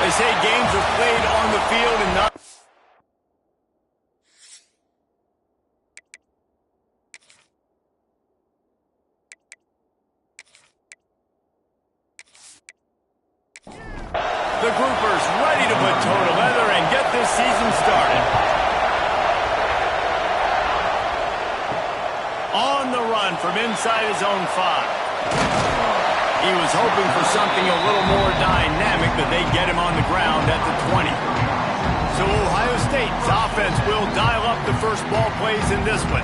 They say games are played on the field and not... The Groupers ready to put toe to leather and get this season started. On the run from inside his own 5. He was hoping for something a little more dynamic, but they get him on the ground at the 20. So Ohio State's offense will dial up the first ball plays in this one.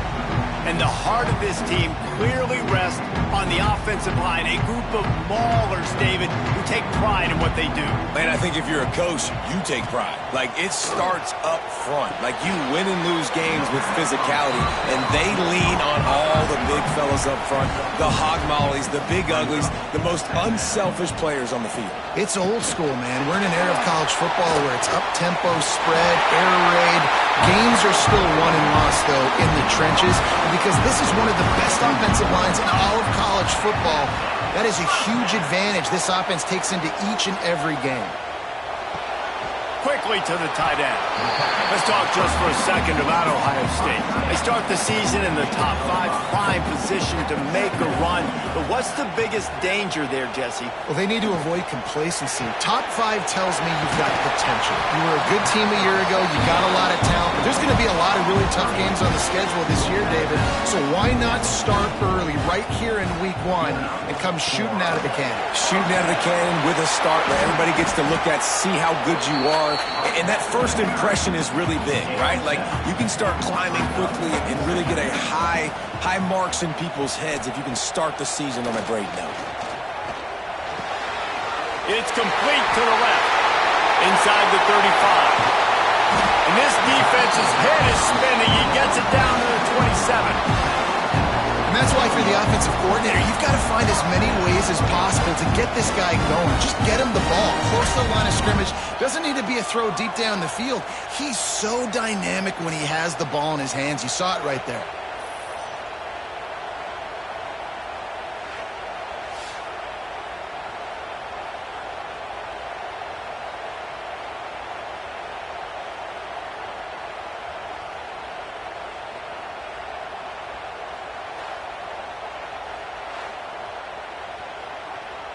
And the heart of this team clearly rests on the offensive line. A group of maulers, David, who take pride in what they do. Man, I think if you're a coach, you take pride. Like, it starts up front. Like, you win and lose games with physicality, and they lean on all the big fellas up front, the hog mollies, the big uglies, the most unselfish players on the field. It's old school, man. We're in an era of college football where it's up-tempo, spread, air raid. Games are still won and lost, though, in the trenches, because this is one of the best offensive lines in all of college football. That is a huge advantage this offense takes into each and every game. Quickly to the tight end. Let's talk just for a second about Ohio State. They start the season in the top 5, prime position to make a run. But what's the biggest danger there, Jesse? Well, they need to avoid complacency. Top 5 tells me you've got potential. You were a good team a year ago. You got a lot of talent. But there's going to be a lot of really tough games on the schedule this year, David. So why not start early right here in week 1 and come shooting out of the cannon? Shooting out of the cannon with a start where everybody gets to look at, see how good you are. And that first impression is really big, right? Like, you can start climbing quickly and really get a high marks in people's heads if you can start the season on a great note. It's complete to the left, inside the 35. And this defense's head is spinning. He gets it down to the 27. And that's why, if you're the offensive coordinator, you've got to find as many ways as possible to get this guy going. Just get him the ball close to the line of scrimmage. Doesn't need to be a throw deep down the field. He's so dynamic when he has the ball in his hands. You saw it right there.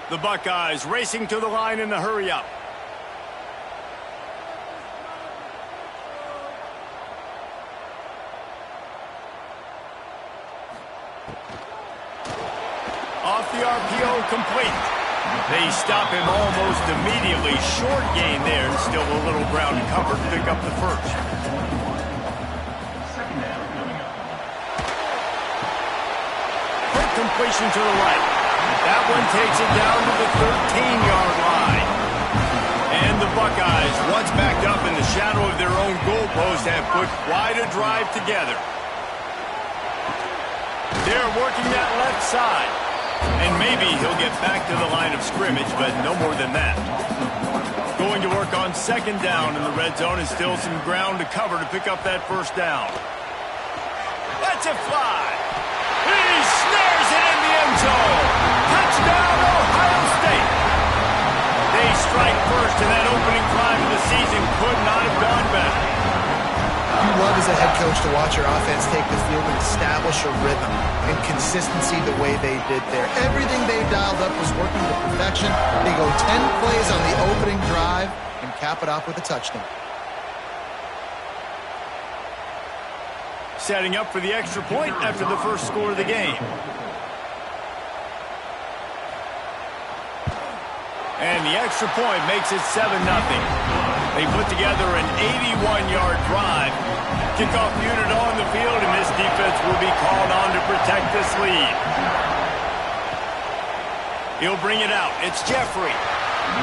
The Buckeyes racing to the line in the hurry-up. Off the RPO, complete. They stop him almost immediately. Short gain there, and still a little ground cover to pick up the first. Quick completion to the right. That one takes it down to the 13-yard line. And the Buckeyes, once backed up in the shadow of their own goalpost, have put quite a drive together. They're working that left side. And maybe he'll get back to the line of scrimmage, but no more than that. Going to work on second down in the red zone, and still some ground to cover to pick up that first down. Let's it fly. He snares it in the end zone. Touchdown, Ohio State. They strike first, and that opening drive of the season could not have gone better. You love as a head coach to watch your offense take the field and establish a rhythm and consistency the way they did there. Everything they dialed up was working to perfection. They go 10 plays on the opening drive and cap it off with a touchdown. Setting up for the extra point after the first score of the game. And the extra point makes it 7-0. They put together an 81-yard drive. Kickoff unit on the field, and this defense will be called on to protect this lead. He'll bring it out. It's Jeffrey.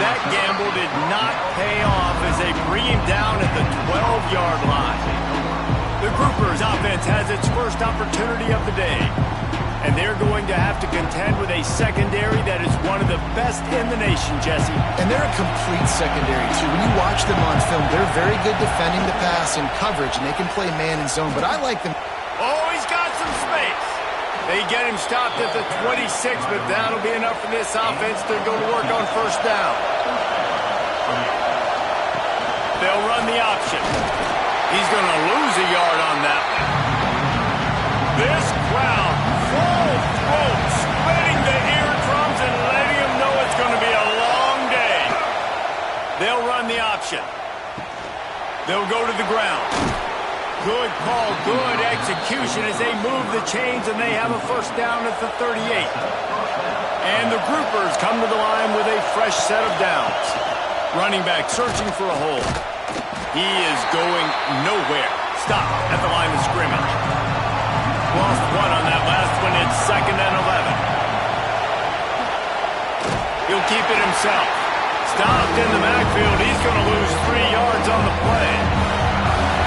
That gamble did not pay off as they bring him down at the 12-yard line. The Groupers offense has its first opportunity of the day. And they're going to have to contend with a secondary that is one of the best in the nation, Jesse. And they're a complete secondary, too. When you watch them on film, they're very good defending the pass and coverage, and they can play man and zone. But I like them. Oh, he's got some space. They get him stopped at the 26, but that'll be enough for this offense to go to work on first down. they'll run the option. He's going to lose a yard on that one. This crowd, full throat, splitting the eardrums and letting them know it's going to be a long day. They'll run the option. They'll go to the ground. Good call, good execution as they move the chains, and they have a first down at the 38. And the groupers come to the line with a fresh set of downs. Running back searching for a hole. He is going nowhere. Stop at the line of scrimmage. Lost one on that last one. It's 2nd and 11. He'll keep it himself. Stopped in the backfield. He's going to lose 3 yards on the play.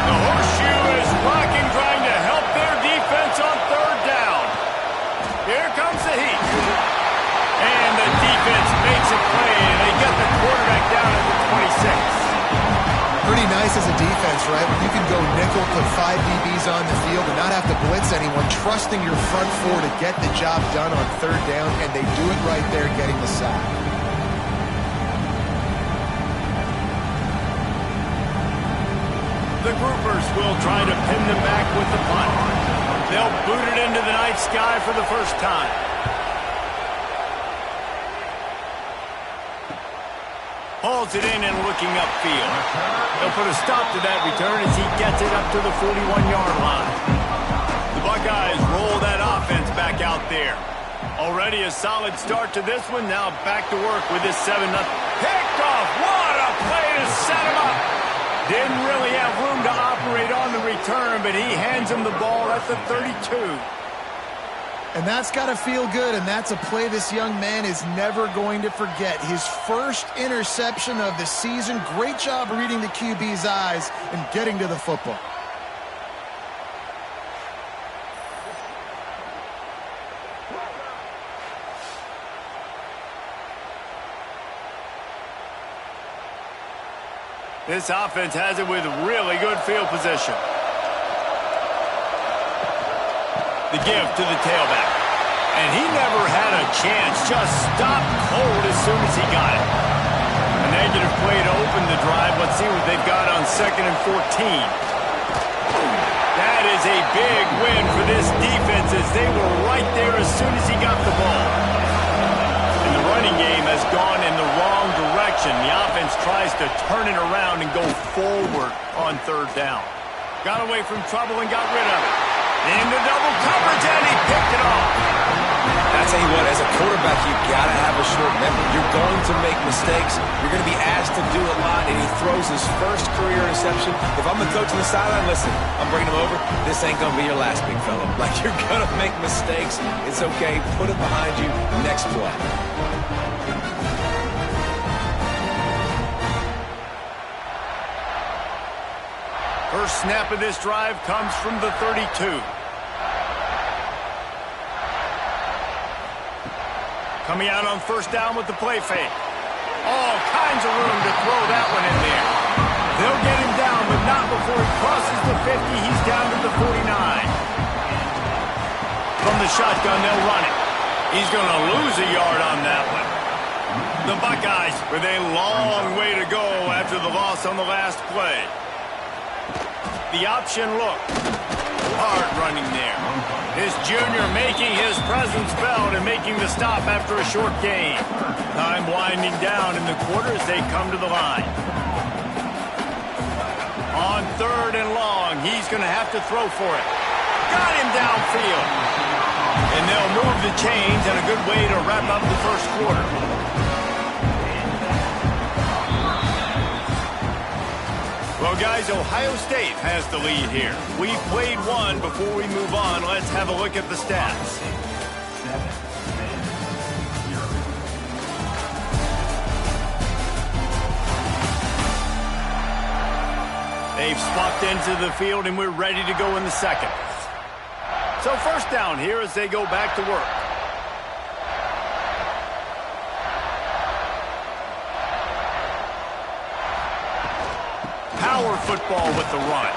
The horseshoe is rocking, trying to help their defense on 3rd down. Here comes the heat. And the defense makes a play, and they get the quarterback down at the 26. Pretty nice as a defense, right? When you can go nickel, put 5 DBs on the field, and not have to blitz anyone, trusting your front four to get the job done on 3rd down, and they do it right there, getting the sack. The groupers will try to pin them back with the punt. They'll boot it into the night sky for the first time. Hauls it in and looking upfield. They'll put a stop to that return as he gets it up to the 41-yard line. The Buckeyes roll that offense back out there. Already a solid start to this one. Now back to work with this 7-0. Picked off. What a play to set him up. Didn't really have room to operate on the return, but he hands him the ball at the 32. And that's got to feel good, and that's a play this young man is never going to forget. His first interception of the season. Great job reading the QB's eyes and getting to the football. This offense has it with really good field position. The give to the tailback. And he never had a chance. Just stopped cold as soon as he got it. A negative play to open the drive. Let's see what they've got on 2nd and 14. That is a big win for this defense as they were right there as soon as he got the ball. And the running game has gone in the wrong direction. The offense tries to turn it around and go forward on 3rd down. Got away from trouble and got rid of it. Into double coverage, and he picked it off. I tell you what, as a quarterback, you've got to have a short memory. You're going to make mistakes. You're going to be asked to do a lot, and he throws his first career interception. If I'm the coach on the sideline, listen, I'm bringing him over. This ain't going to be your last, big fella. Like, you're going to make mistakes. It's okay. Put it behind you. Next play. First snap of this drive comes from the 32. Coming out on 1st down with the play fake. All kinds of room to throw that one in there. They'll get him down, but not before he crosses the 50. He's down to the 49. From the shotgun, they'll run it. He's going to lose a yard on that one. The Buckeyes with a long way to go after the loss on the last play. The option look. Hard running there. This junior making his presence felt and making the stop after a short gain. Time winding down in the quarter as they come to the line. On 3rd and long, he's going to have to throw for it. Got him downfield. And they'll move the chains, and a good way to wrap up the first quarter. Well, guys, Ohio State has the lead here. We've played one. Before we move on, let's have a look at the stats. They've swapped into the field, and we're ready to go in the second. So first down here as they go back to work. Power football with the run.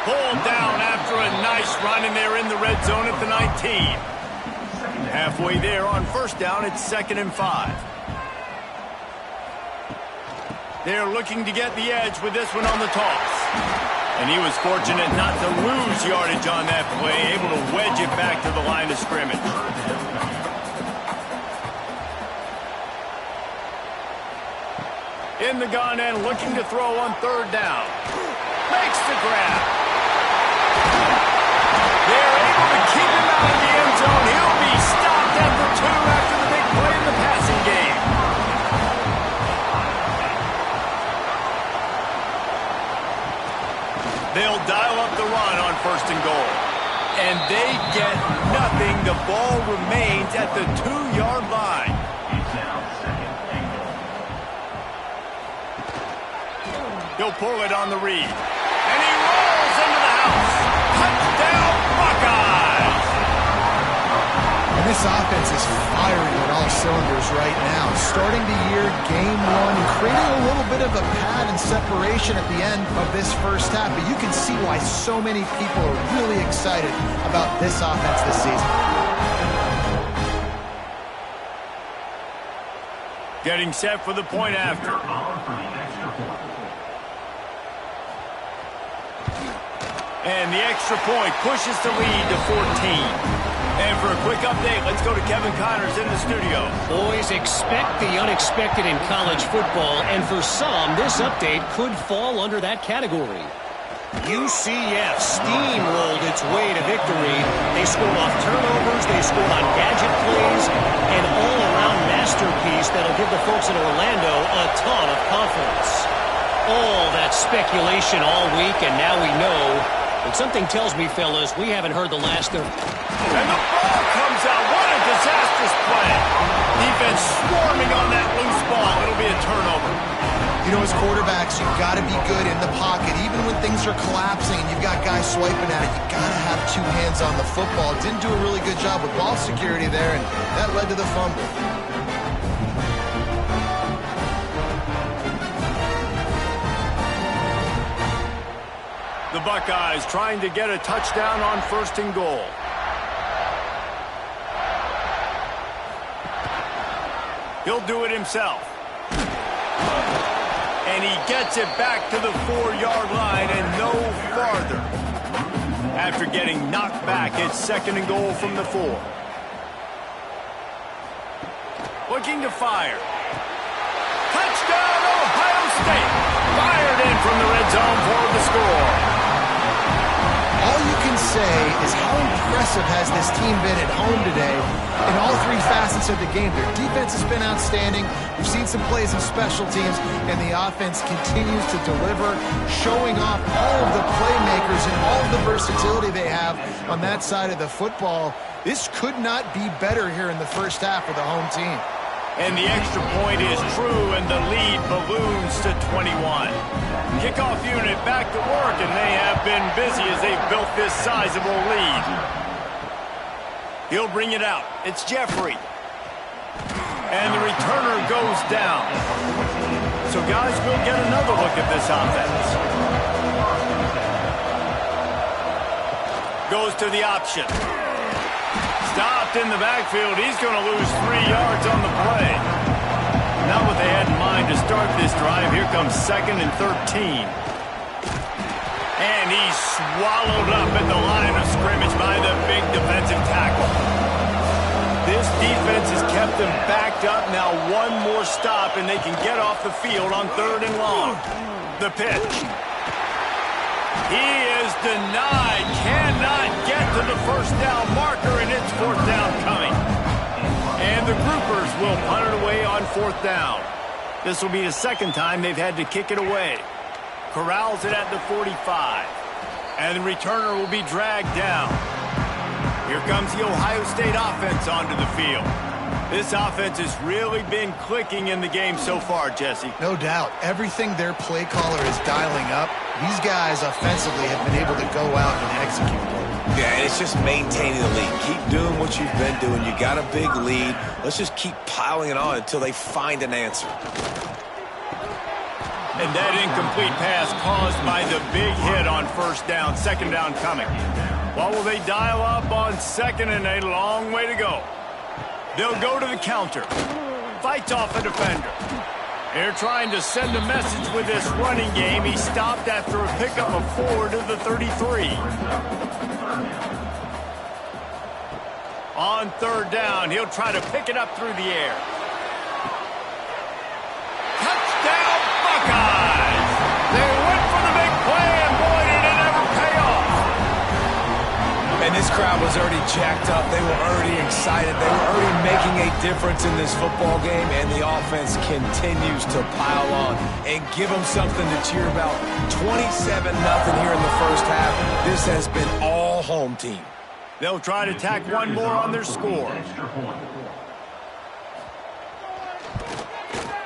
Pulled down after a nice run, and they're in the red zone at the 19. Halfway there on 1st down, it's 2nd and 5. They're looking to get the edge with this one on the toss. And he was fortunate not to lose yardage on that play, able to wedge it back to the line of scrimmage. In the gun and looking to throw on third down. Makes the grab. They're able to keep him out of the end zone. He'll be stopped at the 2 after the big play in the passing game. They'll dial up the run on 1st and goal. And they get nothing. The ball remains at the 2-yard line. He'll pull it on the read. And he rolls into the house. Touchdown, Buckeyes! And this offense is firing on all cylinders right now. Starting the year, game 1, and creating a little bit of a pad and separation at the end of this first half. But you can see why so many people are really excited about this offense this season. Getting set for the point after. And the extra point pushes the lead to 14. And for a quick update, let's go to Kevin Connors in the studio. Boys, expect the unexpected in college football, and for some, this update could fall under that category. UCF steamrolled its way to victory. They scored off turnovers, they scored on gadget plays, an all-around masterpiece that'll give the folks in Orlando a ton of confidence. All that speculation all week, and now we know. But something tells me, fellas, we haven't heard the last of... And the ball comes out. What a disastrous play. Defense swarming on that loose ball. It'll be a turnover. You know, as quarterbacks, you've got to be good in the pocket. Even when things are collapsing and you've got guys swiping at it, you've got to have 2 hands on the football. Didn't do a really good job with ball security there, and that led to the fumble. The Buckeyes trying to get a touchdown on 1st and goal. He'll do it himself. And he gets it back to the 4-yard line and no farther. After getting knocked back, it's 2nd and goal from the 4. Looking to fire. Touchdown, Ohio State. Fired in from the red zone for the score. All you can say is how impressive has this team been at home today in all 3 facets of the game. Their defense has been outstanding. We've seen some plays in special teams, and the offense continues to deliver, showing off all of the playmakers and all of the versatility they have on that side of the football. This could not be better here in the first half for the home team. And the extra point is true, and the lead balloons to 21. Kickoff unit back to work, and they have been busy as they've built this sizable lead. He'll bring it out. It's Jeffrey. And the returner goes down. So, guys, we'll get another look at this offense. Goes to the option. Stopped in the backfield. He's going to lose 3 yards on the play. Not what they had in mind to start this drive. Here comes 2nd and 13. And he's swallowed up at the line of scrimmage by the big defensive tackle. This defense has kept them backed up. Now 1 more stop, and they can get off the field on 3rd and long. The pitch. He is denied. Cannot get to the 1st down marker, and it's 4th down coming. And the groupers will punt it away on 4th down. This will be the 2nd time they've had to kick it away. Corrals it at the 45. And the returner will be dragged down. Here comes the Ohio State offense onto the field. This offense has really been clicking in the game so far, Jesse. No doubt. Everything their play caller is dialing up, these guys offensively have been able to go out and execute. Yeah, and it's just maintaining the lead. Keep doing what you've been doing. You got a big lead. Let's just keep piling it on until they find an answer. And that incomplete pass caused by the big hit on 1st down. 2nd down coming. What will they dial up on 2nd, and a long way to go? They'll go to the counter. Fights off a defender. They're trying to send a message with this running game. He stopped after a pickup of 4 to the 33. On third down, he'll try to pick it up through the air. Touchdown, Buckeyes! They went for the big play, and boy, did it ever pay off. And this crowd was already jacked up. They were already excited. They were already making a difference in this football game, and the offense continues to pile on and give them something to cheer about. 27-0 here in the first half. This has been all home team. They'll try to tack one more on their score.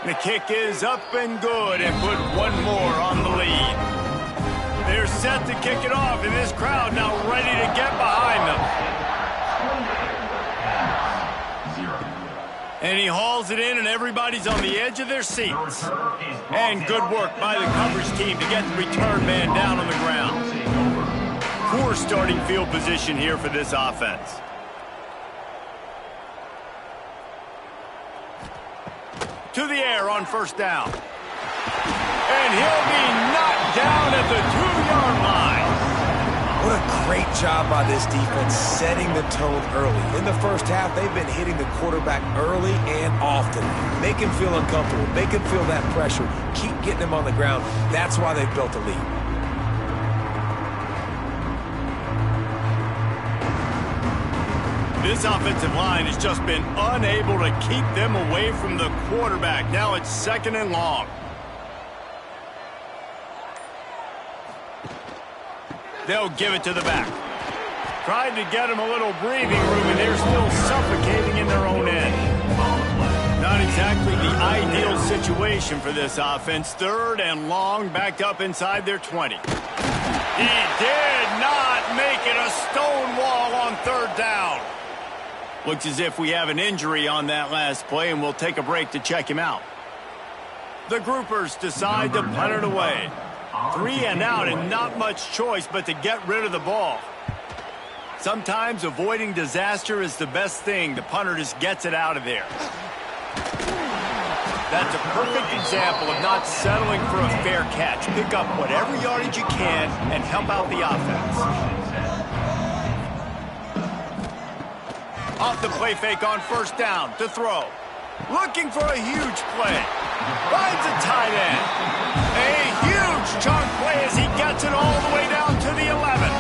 The kick is up and good and put one more on the lead. They're set to kick it off, and this crowd now ready to get behind them. And he hauls it in, and everybody's on the edge of their seats. And good work by the coverage team to get the return man down on the ground. Poor starting field position here for this offense. To the air on first down. And he'll be knocked down at the 2-yard line. What a great job by this defense setting the tone early. In the first half, they've been hitting the quarterback early and often. Make him feel uncomfortable. Make him feel that pressure. Keep getting him on the ground. That's why they've built a lead. This offensive line has just been unable to keep them away from the quarterback. Now it's 2nd and long. They'll give it to the back. Trying to get them a little breathing room, and they're still suffocating in their own end. Not exactly the ideal situation for this offense. 3rd and long, backed up inside their 20. He did not make it a stone wall on 3rd down. Looks as if we have an injury on that last play, and we'll take a break to check him out. The groupers decide to punt it away. 3 and out, and not much choice but to get rid of the ball. Sometimes avoiding disaster is the best thing. The punter just gets it out of there. That's a perfect example of not settling for a fair catch. Pick up whatever yardage you can and help out the offense. Off the play fake on first down to throw. Looking for a huge play. Finds a tight end. A huge chunk play as he gets it all the way down to the 11.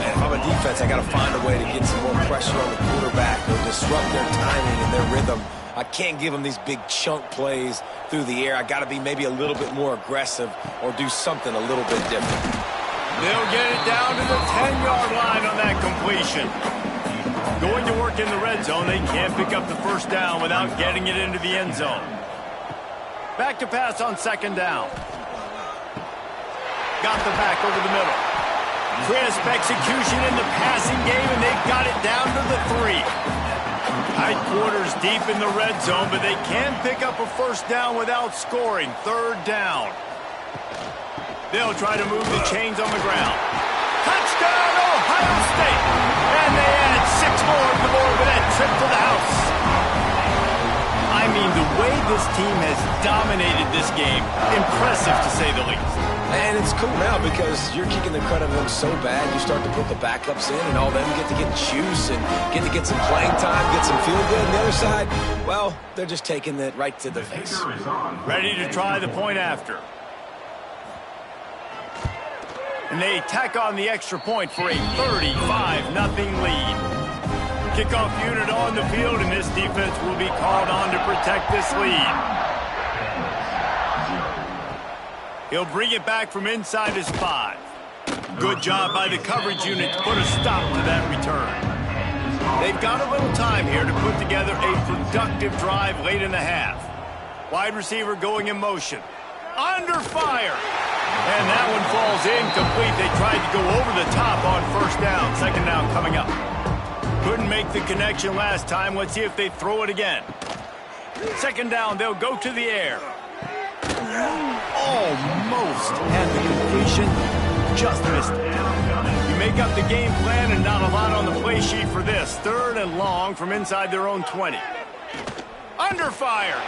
And if I'm a defense, I got to find a way to get some more pressure on the quarterback or disrupt their timing and their rhythm. I can't give them these big chunk plays through the air. I got to be maybe a little bit more aggressive or do something a little bit different. They'll get it down to the 10-yard line on that completion. Going to work in the red zone, they can't pick up the first down without getting it into the end zone. Back to pass on 2nd down. Got the back over the middle. Crisp execution in the passing game, and they've got it down to the 3. Tight quarters deep in the red zone, but they can pick up a first down without scoring. 3rd down. They'll try to move the chains on the ground. Touchdown, Ohio State! And they add 6 more on the board with that trip to the house. I mean, the way this team has dominated this game, impressive to say the least. And it's cool now because you're kicking the credit of them so bad, you start to put the backups in and all them get to get juice and get to get some playing time, get some feel good. And the other side, well, they're just taking it right to the face. Ready to try the point after. And they tack on the extra point for a 35-0 lead. Kickoff unit on the field, and this defense will be called on to protect this lead. He'll bring it back from inside his 5. Good job by the coverage unit to put a stop to that return. They've got a little time here to put together a productive drive late in the half. Wide receiver going in motion. Under fire. And that one falls incomplete. They tried to go over the top on first down. 2nd down coming up. Couldn't make the connection last time. Let's see if they throw it again. 2nd down, they'll go to the air. Almost had the completion. Just missed it. You make up the game plan and not a lot on the play sheet for this. 3rd and long from inside their own 20. Under fire.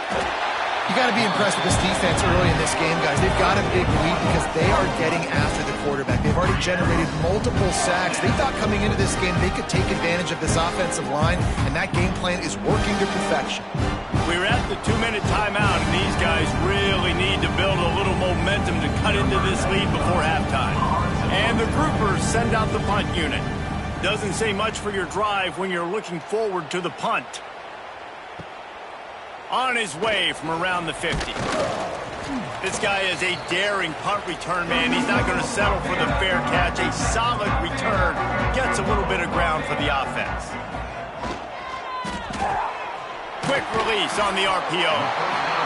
You got to be impressed with this defense early in this game, guys. They've got a big lead because they are getting after the quarterback. They've already generated multiple sacks. They thought coming into this game they could take advantage of this offensive line, and that game plan is working to perfection. We're at the 2-minute timeout, and these guys really need to build a little momentum to cut into this lead before halftime. And the groupers send out the punt unit. Doesn't say much for your drive when you're looking forward to the punt. On his way from around the 50. This guy is a daring punt return man. He's not going to settle for the fair catch. A solid return gets a little bit of ground for the offense. Quick release on the RPO.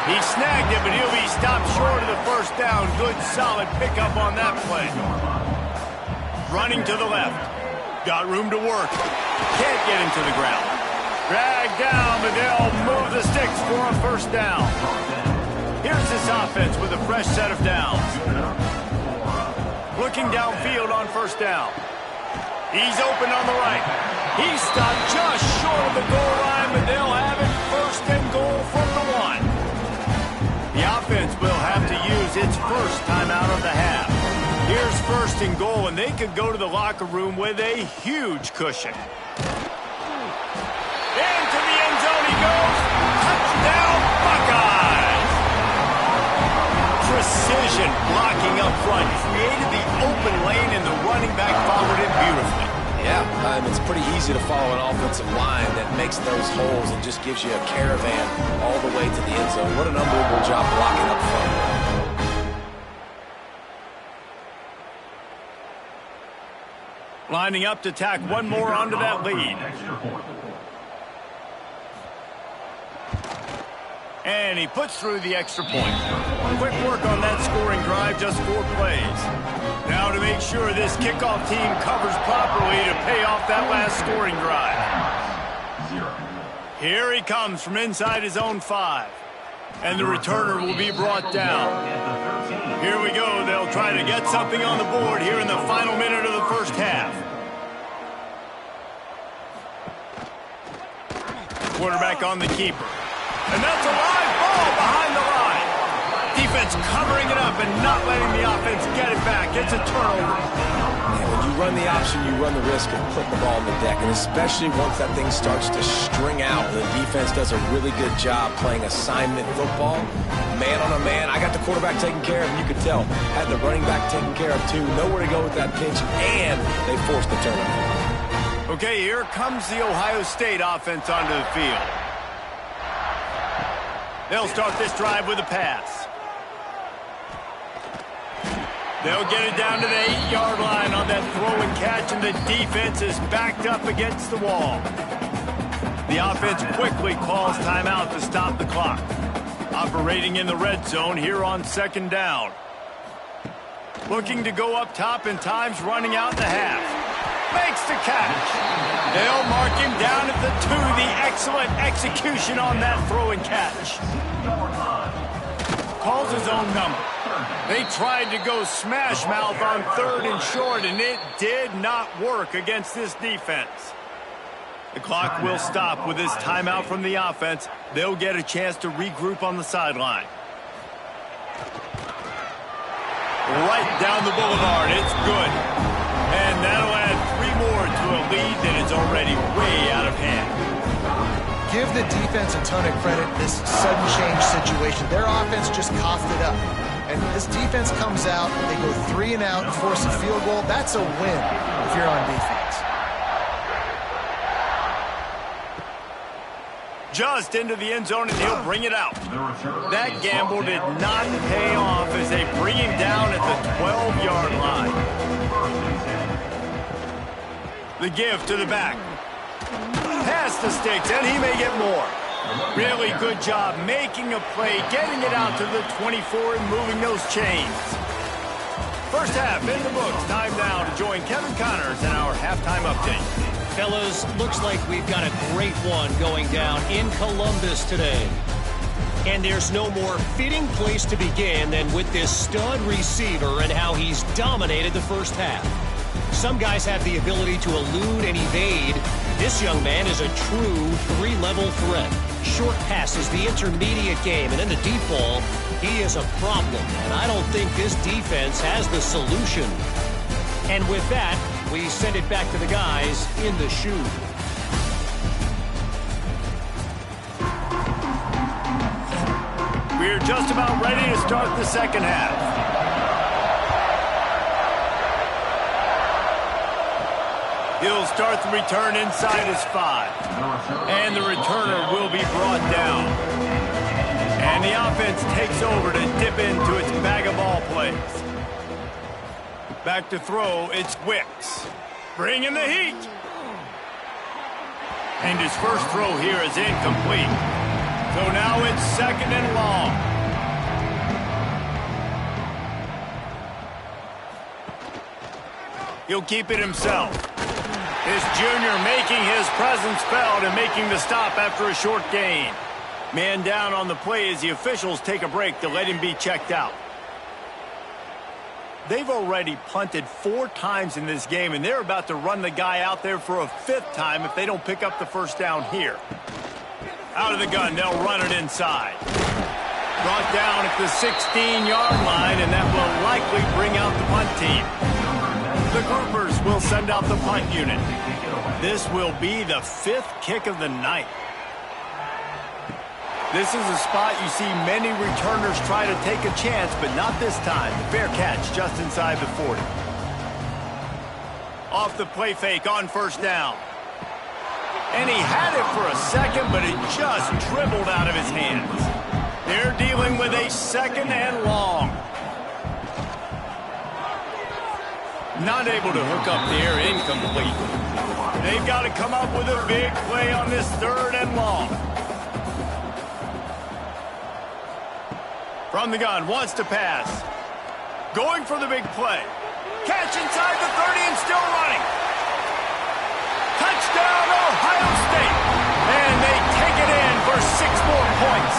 He snagged it, but he'll be stopped short of the first down. Good, solid pickup on that play. Running to the left. Got room to work. Can't get him to the ground. Dragged down, but they'll move the sticks for a first down. Here's this offense with a fresh set of downs. Looking downfield on first down. He's open on the right. He's stopped just short of the goal line, but they'll have it first and goal from the 1. The offense will have to use its first timeout of the half. Here's first and goal, and they could go to the locker room with a huge cushion. Into the end zone he goes. Touchdown, Buckeyes! Precision blocking up front. Created the open lane, and the running back followed it beautifully. Yeah, it's pretty easy to follow an offensive line that makes those holes and just gives you a caravan all the way to the end zone. What an unbelievable job blocking up front. Lining up to tack one more onto that lead. And he puts through the extra point. Quick work on that scoring drive, just 4 plays. Now to make sure this kickoff team covers properly to pay off that last scoring drive. Here he comes from inside his own 5. And the returner will be brought down. Here we go. They'll try to get something on the board here in the final minute of the first half. Quarterback on the keeper. And that's a live ball behind the line. Defense covering it up and not letting the offense get it back. It's a turnover. And when you run the option, you run the risk of putting the ball on the deck. And especially once that thing starts to string out, the defense does a really good job playing assignment football. Man on a man. I got the quarterback taken care of, and you could tell. Had the running back taken care of, too. Nowhere to go with that pitch, and they forced the turnover. Okay, here comes the Ohio State offense onto the field. They'll start this drive with a pass. They'll get it down to the 8-yard line on that throw and catch, and the defense is backed up against the wall. The offense quickly calls timeout to stop the clock. Operating in the red zone here on second down. Looking to go up top, and time's running out in the half. Makes the catch. They'll mark him down at the 2. The excellent execution on that throw and catch. Calls his own number. They tried to go smash mouth on 3rd and short, and it did not work against this defense. The clock will stop with this timeout from the offense. They'll get a chance to regroup on the sideline. Right down the boulevard. It's good. And that'll add 3 more to a lead that is already way out of hand. Give the defense a ton of credit in this sudden change situation. Their offense just coughed it up. And this defense comes out, they go 3 and out and force a field goal. That's a win if you're on defense. Just into the end zone, and he'll bring it out. That gamble did not pay off as they bring him down at the 12-yard line. The give to the back. Past the sticks, and he may get more. Really good job making a play, getting it out to the 24 and moving those chains. First half in the books. Time now to join Kevin Connors in our halftime update. Fellas, looks like we've got a great one going down in Columbus today. And there's no more fitting place to begin than with this stud receiver and how he's dominated the first half. Some guys have the ability to elude and evade, This young man is a true three-level threat. Short passes, the intermediate game, and in the deep ball, he is a problem. And I don't think this defense has the solution. And with that, we send it back to the guys in the shoe. We're just about ready to start the second half. He'll start the return inside his 5. And the returner will be brought down. And the offense takes over to dip into its bag of ball plays. Back to throw, it's Wicks. Bringing the heat. And his first throw here is incomplete. So now it's second and long. He'll keep it himself. This junior making his presence felt and making the stop after a short gain. Man down on the play as the officials take a break to let him be checked out. They've already punted 4 times in this game, and they're about to run the guy out there for a 5th time if they don't pick up the first down here. Out of the gun, they'll run it inside. Brought down at the 16-yard line, and that will likely bring out the punt team. The groupers will send out the punt unit. This will be the 5th kick of the night. This is a spot you see many returners try to take a chance, but not this time. Fair catch just inside the 40. Off the play fake on first down. And he had it for a second, but it just dribbled out of his hands. They're dealing with a second and long. Not able to hook up there, incomplete. They've got to come up with a big play on this third and long. From the gun, wants to pass. Going for the big play. Catch inside the 30 and still running. Touchdown, Ohio State. And they take it in for 6 more points.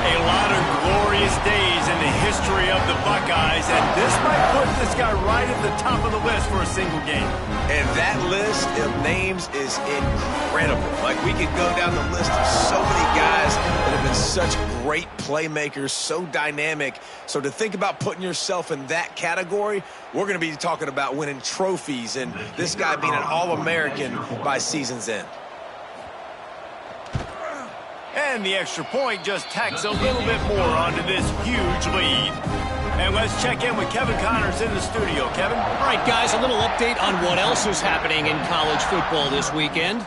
A lot of glorious days in the history of the Buckeyes, and this might put this guy right at the top of the list for a single game. And that list of names is incredible. Like, we could go down the list of so many guys that have been such great playmakers, so dynamic. So to think about putting yourself in that category, we're going to be talking about winning trophies and this guy being an All-American by season's end. And the extra point just tacks a little bit more onto this huge lead. And let's check in with Kevin Connors in the studio. Kevin? All right, guys, a little update on what else is happening in college football this weekend.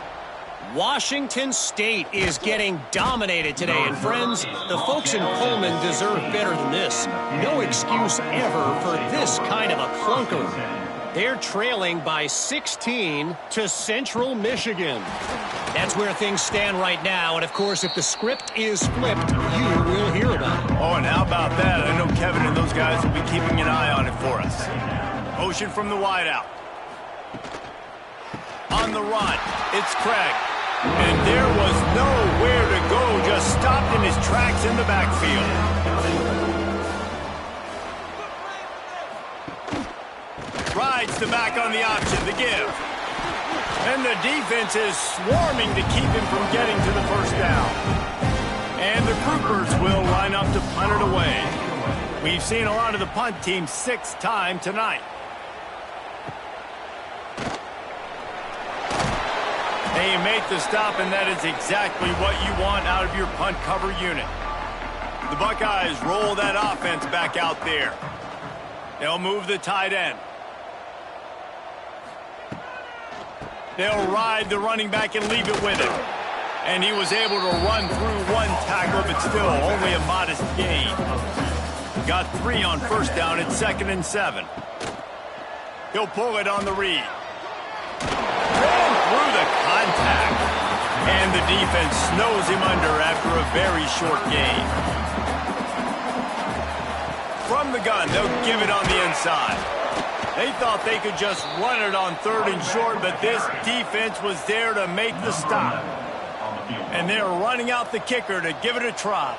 Washington State is getting dominated today. And, friends, the folks in Pullman deserve better than this. No excuse ever for this kind of a clunker. They're trailing by 16 to Central Michigan. That's where things stand right now. And, of course, if the script is flipped, you will hear about it. Oh, and how about that? I know Kevin and those guys will be keeping an eye on it for us. Motion from the wideout. On the run, it's Craig. And there was nowhere to go, just stopped in his tracks in the backfield. Rides the back on the option, the give. And the defense is swarming to keep him from getting to the first down. And the groupers will line up to punt it away. We've seen a lot of the punt team 6th time tonight. They make the stop, and that is exactly what you want out of your punt cover unit. The Buckeyes roll that offense back out there. They'll move the tight end. They'll ride the running back and leave it with him. And he was able to run through 1 tackle, but still only a modest gain. Got 3 on first down at 2nd and 7. He'll pull it on the read. Ran through the contact. And the defense snows him under after a very short gain. From the gun, they'll give it on the inside. They thought they could just run it on 3rd and short, but this defense was there to make the stop. And they're running out the kicker to give it a try.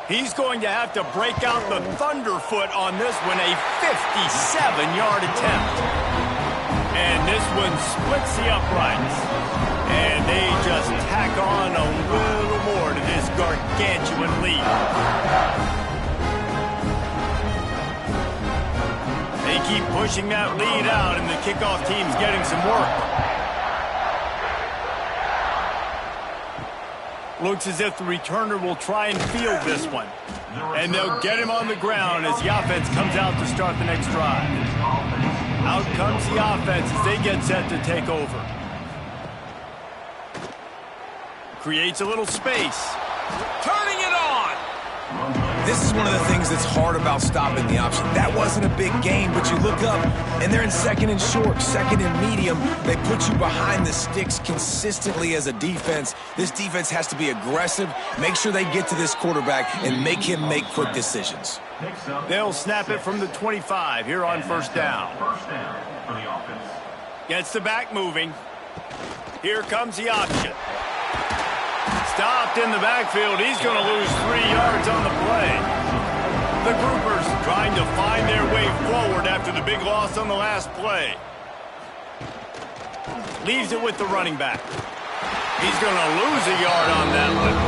He's going to have to break out the thunderfoot on this one, a 57-yard attempt. And this one splits the uprights. And they just tack on a little more to this gargantuan lead. They keep pushing that lead out, and the kickoff team's getting some work. Looks as if the returner will try and field this one. And they'll get him on the ground as the offense comes out to start the next drive. Out comes the offense as they get set to take over. Creates a little space. Turning it on! This is one of the things that's hard about stopping the option. That wasn't a big gain, but you look up, and they're in second and short, second and medium. They put you behind the sticks consistently as a defense. This defense has to be aggressive, make sure they get to this quarterback, and make him make quick decisions. They'll snap it from the 25 here on first down. Gets the back moving. Here comes the option. Stopped in the backfield. He's going to lose 3 yards on the play. The Groupers trying to find their way forward after the big loss on the last play. Leaves it with the running back. He's going to lose a yard on that one.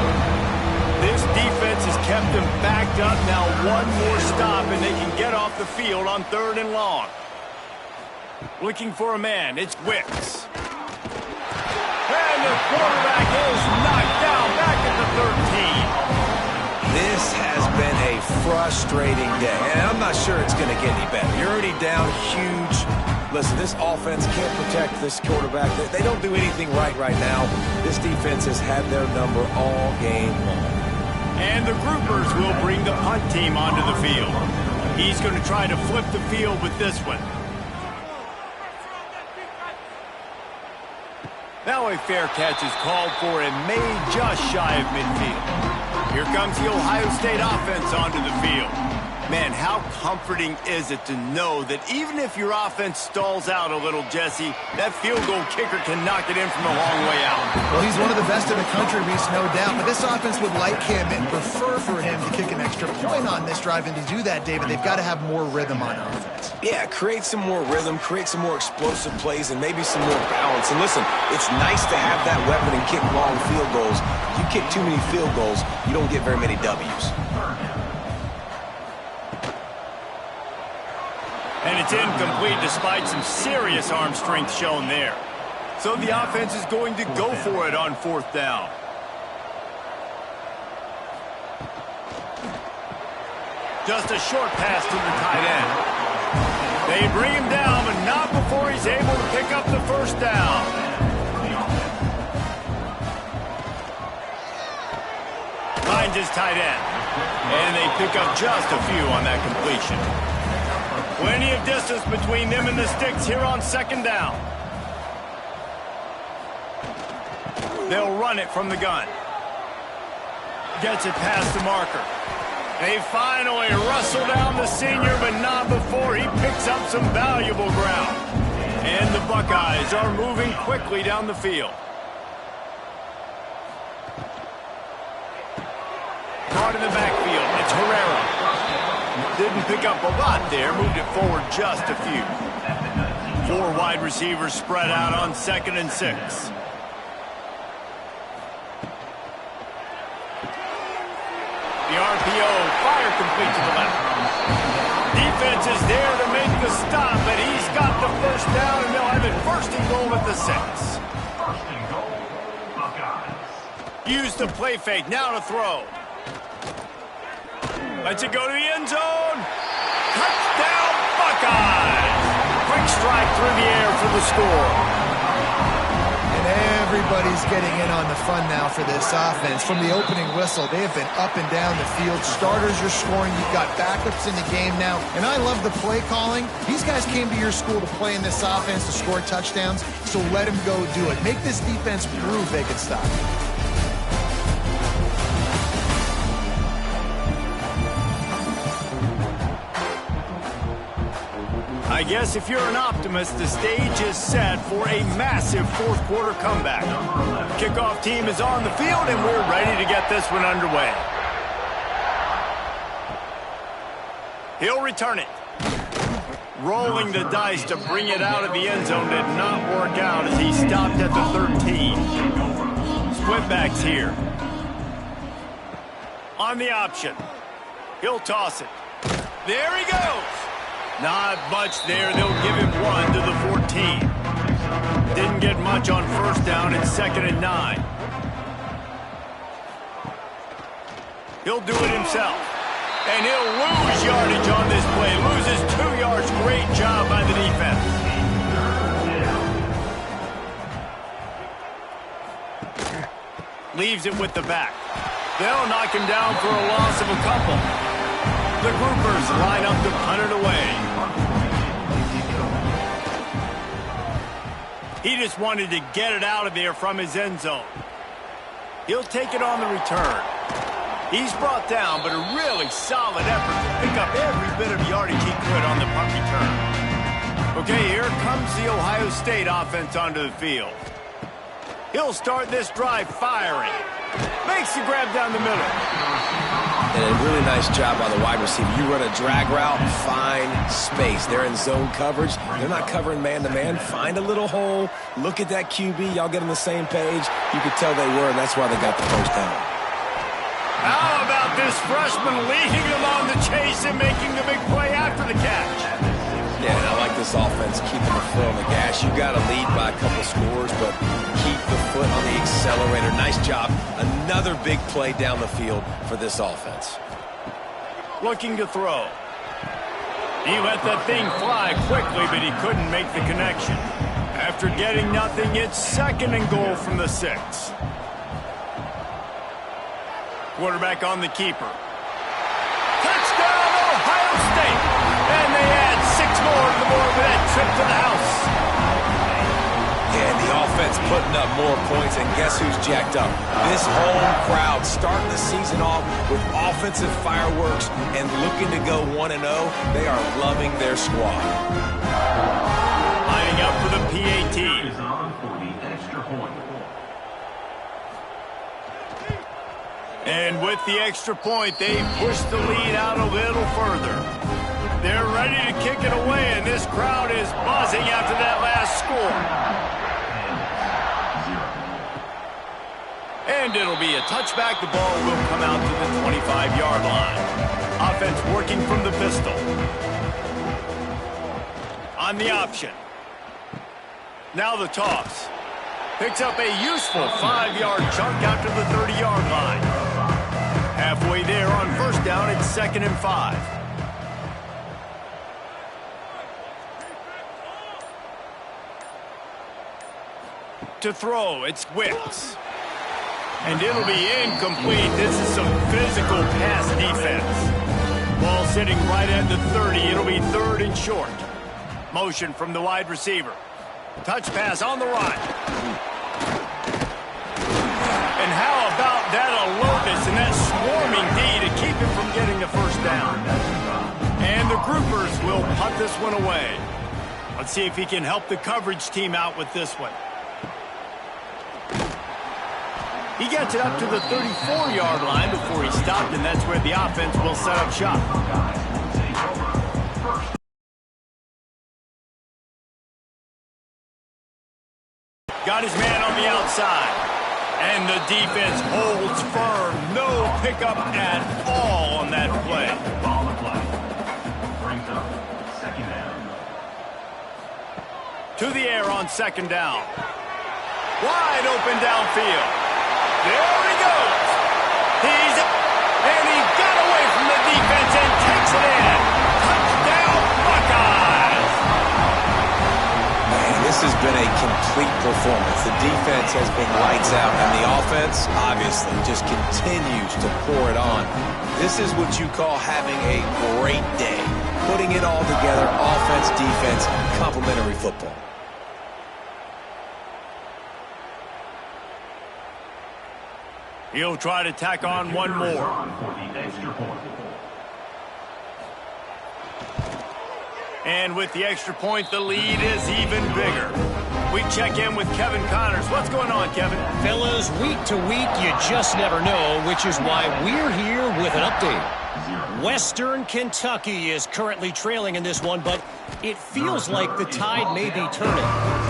This defense has kept them backed up. Now one more stop and they can get off the field on 3rd and long. Looking for a man. It's Wicks. And the quarterback is knocked down back at the 13. This has been a frustrating day, and I'm not sure it's going to get any better. You're already down huge. Listen, this offense can't protect this quarterback. They don't do anything right now. This defense has had their number all game long. And the Groupers will bring the punt team onto the field. He's going to try to flip the field with this one. Now a fair catch is called for and made just shy of midfield. Here comes the Ohio State offense onto the field. Man, how comforting is it to know that even if your offense stalls out a little, Jesse, that field goal kicker can knock it in from a long way out. Well, he's one of the best in the country, Reese, no doubt. But this offense would like him and prefer for him to kick an extra point on this drive. And to do that, David, they've got to have more rhythm on offense. Yeah, create some more rhythm, create some more explosive plays, and maybe some more balance. And listen, it's nice to have that weapon and kick long field goals. If you kick too many field goals, you don't get very many W's. And it's incomplete despite some serious arm strength shown there. So the offense is going to go for it on 4th down. Just a short pass to the tight end. They bring him down, but not before he's able to pick up the 1st down. Finds his tight end. And they pick up just a few on that completion. Plenty of distance between them and the sticks here on 2nd down. They'll run it from the gun. Gets it past the marker. They finally wrestle down the senior, but not before he picks up some valuable ground. And the Buckeyes are moving quickly down the field. Caught in the backfield. It's Herrera. Didn't pick up a lot there, moved it forward just a few. 4 wide receivers spread out on 2nd and 6. The RPO, fire complete to the left. Defense is there to make the stop, but he's got the 1st down, and they'll have it 1st and goal at the 6. Use the play fake, now to throw. Lets it go to the end zone. Touchdown, Buckeyes! Quick strike through the air for the score. And everybody's getting in on the fun now for this offense. From the opening whistle, they have been up and down the field. Starters are scoring. You've got backups in the game now. And I love the play calling. These guys came to your school to play in this offense to score touchdowns, so let them go do it. Make this defense prove they can stop it. I guess if you're an optimist, the stage is set for a massive 4th quarter comeback. Kickoff team is on the field, and we're ready to get this one underway. He'll return it. Rolling the dice to bring it out of the end zone did not work out as he stopped at the 13. Split backs here. On the option. He'll toss it. There he goes. Not much there. They'll give him one to the 14. Didn't get much on first down. It's 2nd and 9. He'll do it himself. And he'll lose yardage on this play. Loses 2 yards. Great job by the defense. Leaves it with the back. They'll knock him down for a loss of a couple. The groupers line up to punt it away. He just wanted to get it out of there from his end zone. He'll take it on the return. He's brought down, but a really solid effort to pick up every bit of yardage he could on the punt return. Okay, here comes the Ohio State offense onto the field. He'll start this drive firing. Makes the grab down the middle. And a really nice job by the wide receiver. You run a drag route, find space. They're in zone coverage. They're not covering man-to-man. Find a little hole. Look at that QB. Y'all get on the same page. You could tell they were, and that's why they got the first down. How about this freshman leading them on the chase and making the big play after the catch? Yeah, and I like this offense keeping the foot on the gas. You got to lead by a couple scores, but keep the foot on the accelerator. Nice job. Another big play down the field for this offense. Looking to throw. He let that thing fly quickly, but he couldn't make the connection. After getting nothing, it's 2nd and goal from the 6. Quarterback on the keeper. Touchdown, Ohio State! And they add 6 more to the board with that trip to the house. And the offense putting up more points, and guess who's jacked up? This home crowd starting the season off with offensive fireworks and looking to go 1-0. They are loving their squad. Lining up for the PAT. And with the extra point, they push the lead out a little further. They're ready to kick it away, and this crowd is buzzing after that last score. And it'll be a touchback. The ball will come out to the 25-yard line. Offense working from the pistol. On the option. Now the toss. Picks up a useful 5-yard chunk out to the 30-yard line. Halfway there on first down, it's 2nd and 5. To throw, it's Wicks. And it'll be incomplete. This is some physical pass defense. Ball sitting right at the 30. It'll be 3rd and short. Motion from the wide receiver. Touch pass on the run. And how about that alertness and that swarming D to keep him from getting the first down? And the groupers will punt this one away. Let's see if he can help the coverage team out with this one. He gets it up to the 34-yard line before he stopped, and that's where the offense will set up shop. Got his man on the outside. And the defense holds firm. No pickup at all on that play. To the air on 2nd down. Wide open downfield. There he goes. And he got away from the defense and takes it in. Touchdown, Buckeyes. Man, this has been a complete performance. The defense has been lights out, and the offense, obviously, just continues to pour it on. This is what you call having a great day. Putting it all together, offense, defense, complementary football. He'll try to tack on one more. And with the extra point, the lead is even bigger. We check in with Kevin Connors. What's going on, Kevin? Fellas, week to week, you just never know, which is why we're here with an update. Western Kentucky is currently trailing in this one, but it feels like the tide may be turning.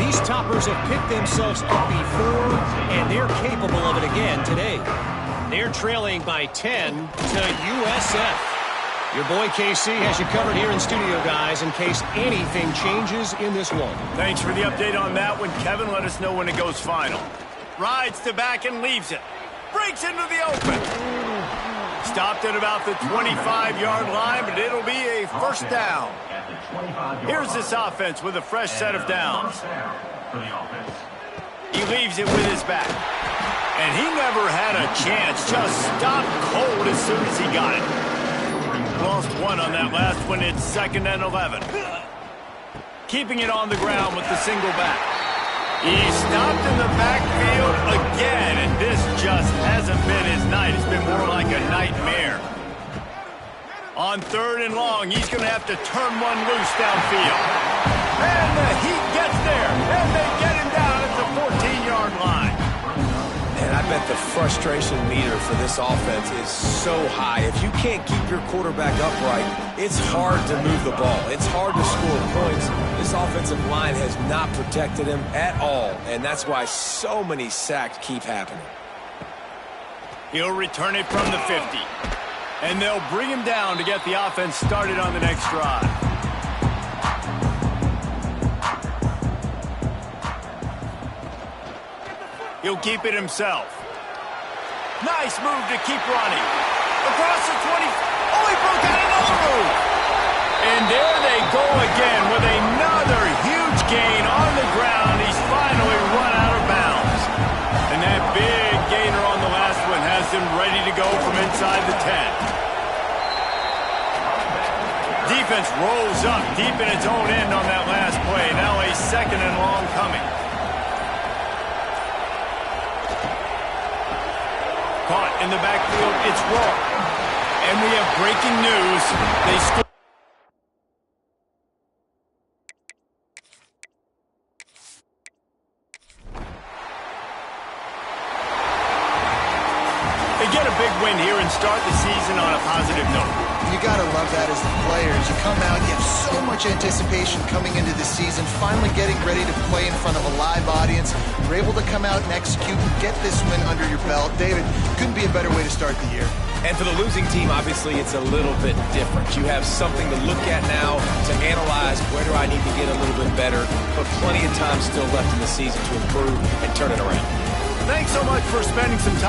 These toppers have picked themselves up before, and they're capable of it again today. They're trailing by 10 to USF. Your boy KC has you covered here in studio, guys, in case anything changes in this one. Thanks for the update on that one, Kevin. Let us know when it goes final. Rides to back and leaves it. Breaks into the open. Stopped at about the 25-yard line, but it'll be a first down. Here's this offense with a fresh set of downs. He leaves it with his back. And he never had a chance. Just stopped cold as soon as he got it. Lost one on that last one. It's 2nd and 11. Keeping it on the ground with the single back. He stopped in the backfield again, and this just hasn't been his night. It's been more like a nightmare. On 3rd and long, he's going to have to turn one loose downfield. And the Heat gets there, and they get him down at the 14-yard line. And I bet the frustration meter for this offense is so high. If you can't keep your quarterback upright, it's hard to move the ball. It's hard to score points. This offensive line has not protected him at all, and that's why so many sacks keep happening. He'll return it from the 50. And they'll bring him down to get the offense started on the next drive. He'll keep it himself. Nice move to keep running. Across the 20. Oh, he broke out another move. And there they go again with another huge gain on the ground. He's finally run out of bounds. And that big gainer on the last one has him ready to go from inside the 10. Defense rolls up deep in its own end on that last play. Now a 2nd and long coming. Caught in the backfield, it's Roar. And we have breaking news. They score. They get a big win here and start the season on a positive note. You got to love that as the players. You come out, you have so much anticipation coming into the season, finally getting ready to play in front of a live audience. You're able to come out and execute and get this win under your belt. David, couldn't be a better way to start the year. And for the losing team, obviously, it's a little bit different. You have something to look at now to analyze where do I need to get a little bit better, but plenty of time still left in the season to improve and turn it around. Thanks so much for spending some time.